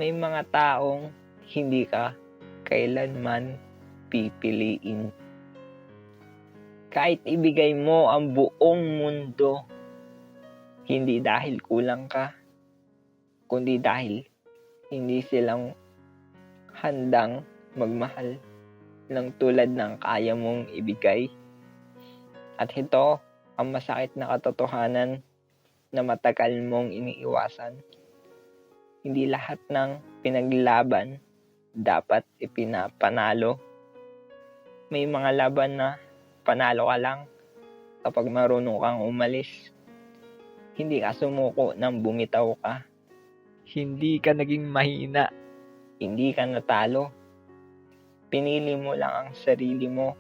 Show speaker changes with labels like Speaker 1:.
Speaker 1: May mga taong hindi ka kailanman pipiliin. Kahit ibigay mo ang buong mundo, hindi dahil kulang ka, kundi dahil hindi silang handang magmahal ng tulad ng kaya mong ibigay. At ito ang masakit na katotohanan na matagal mong iniiwasan. Hindi lahat ng pinaglaban dapat ipinapanalo. May mga laban na panalo ka lang kapag marunong kang umalis. Hindi ka sumuko nang bumitaw ka. Hindi ka naging mahina. Hindi ka natalo. Pinili mo lang ang sarili mo